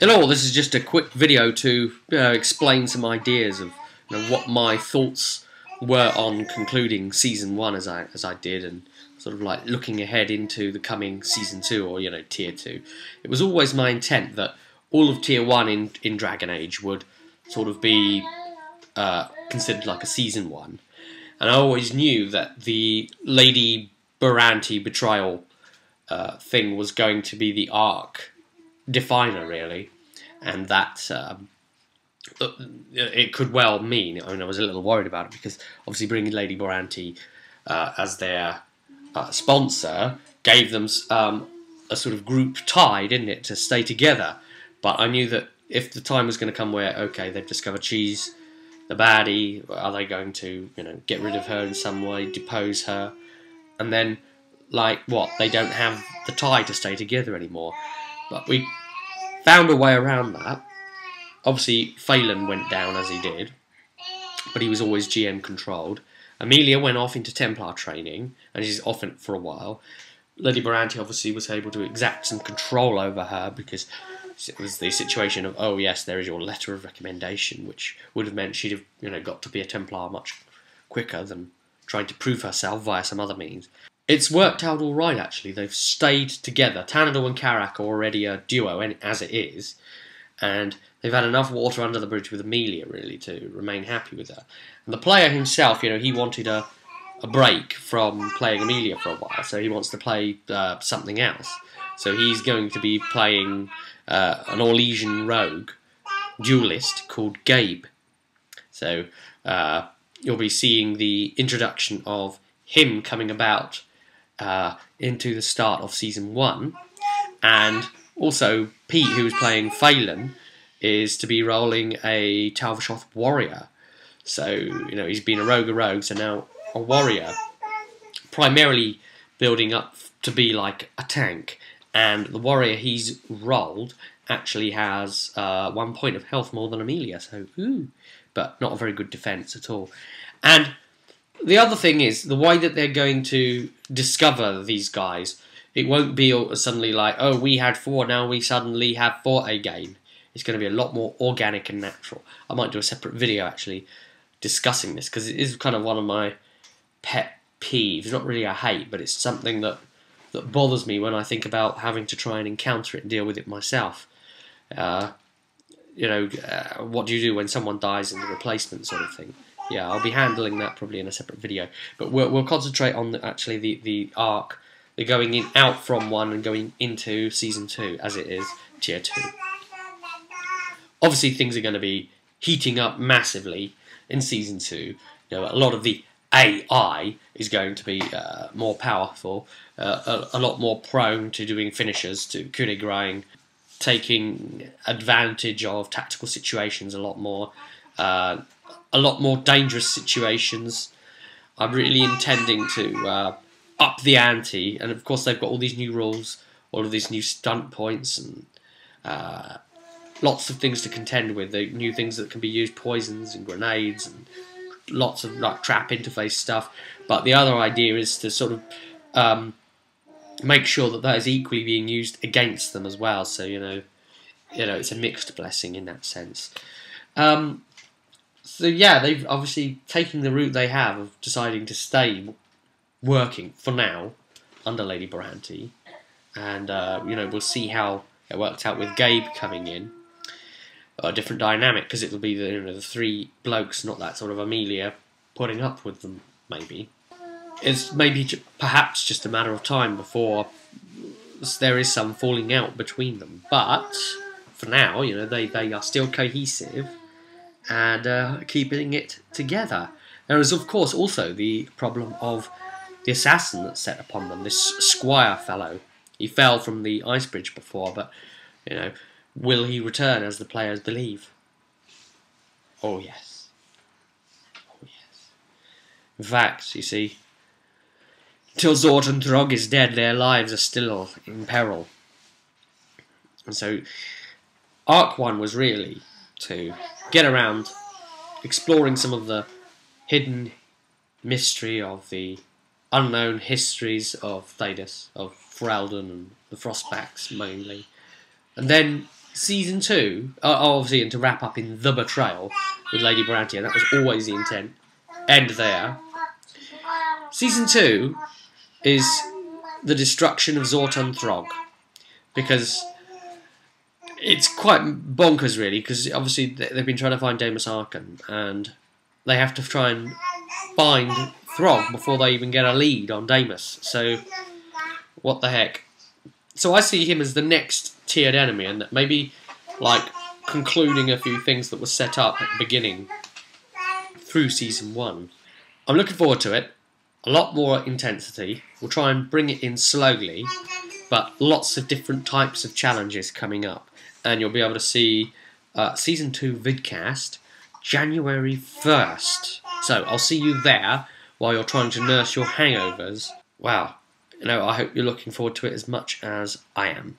Hello, this is just a quick video to explain some ideas of what my thoughts were on concluding Season 1 as I did, and sort of like looking ahead into the coming Season 2, or Tier 2. It was always my intent that all of Tier 1 in Dragon Age would sort of be considered like a Season 1. And I always knew that the Lady Baranti betrayal thing was going to be the arc definer, really, and that it could well mean, I was a little worried about it, because obviously bringing Lady Baranti as their sponsor gave them a sort of group tie, didn't it, to stay together. But I knew that if the time was going to come where, okay, they've discovered she's the baddie, are they going to, get rid of her in some way, depose her, and then, like, what, they don't have the tie to stay together anymore. But we found a way around that. Obviously, Phelan went down as he did, but he was always GM controlled. Amelia went off into Templar training, and she's off it for a while. Lady Baranti obviously was able to exact some control over her, because it was the situation of, oh yes, there is your letter of recommendation, which would have meant she'd have got to be a Templar much quicker than trying to prove herself via some other means. It's worked out all right, actually. They've stayed together. Tanador and Karak are already a duo, as it is, and they've had enough water under the bridge with Amelia, really, to remain happy with her. And the player himself, he wanted a break from playing Amelia for a while, so he wants to play something else. So he's going to be playing an Orlesian rogue duelist called Gabe. So you'll be seeing the introduction of him coming about into the start of Season 1, and also Pete, who is playing Phelan, is to be rolling a Talvashoth warrior. So, he's been a rogue, so now a warrior, primarily building up to be like a tank, and the warrior he's rolled actually has 1 point of health more than Amelia, so ooh, but not a very good defense at all. And the other thing is, the way that they're going to discover these guys, it won't be suddenly like, oh, we had 4, now we suddenly have 4 again. It's going to be a lot more organic and natural. I might do a separate video, actually, discussing this, because it is kind of one of my pet peeves. Not really a hate, but it's something that bothers me when I think about having to try and encounter it and deal with it myself. What do you do when someone dies in the replacement sort of thing? Yeah, I'll be handling that probably in a separate video. But we'll concentrate on the arc, the going out from 1 and going into Season 2, as it is Tier 2. Obviously, things are going to be heating up massively in Season 2. A lot of the AI is going to be more powerful, a lot more prone to doing finishers, to coup de grace, taking advantage of tactical situations a lot more dangerous situations. I'm really intending to up the ante, and of course they've got all these new rules, all of these new stunt points, and lots of things to contend with. The new things that can be used, poisons and grenades, and lots of trap interface stuff. But the other idea is to sort of make sure that is equally being used against them as well. So it's a mixed blessing in that sense. So yeah, they've obviously taken the route they have of deciding to stay working for now under Lady Baranti, and we'll see how it works out with Gabe coming in. A different dynamic, because it'll be the 3 blokes, not that sort of Amelia putting up with them. Maybe it's perhaps just a matter of time before there is some falling out between them. But for now, they are still cohesive and keeping it together. There is, of course, also the problem of the assassin that's set upon them, this Squire fellow. He fell from the ice bridge before, but, will he return as the players believe? Oh, yes. Oh, yes. In fact, you see, till Zort and Throg is dead, their lives are still in peril. And so, Arc 1 was really to get around exploring some of the hidden mystery of the unknown histories of Thedas, of Ferelden and the Frostbacks mainly, and then Season 2, obviously, and to wrap up in The Betrayal with Lady Boranti, and that was always the intent. End there. Season 2 is the destruction of Zortan Throg, because it's quite bonkers, really, because obviously they've been trying to find Daemus Archon, and they have to try and find Throg before they even get a lead on Daemus. So, what the heck? So I see him as the next tiered enemy, and maybe like concluding a few things that were set up at the beginning through Season 1. I'm looking forward to it. A lot more intensity. We'll try and bring it in slowly, but lots of different types of challenges coming up. And you'll be able to see Season 2 vidcast January 1st. So I'll see you there while you're trying to nurse your hangovers. Wow. I hope you're looking forward to it as much as I am.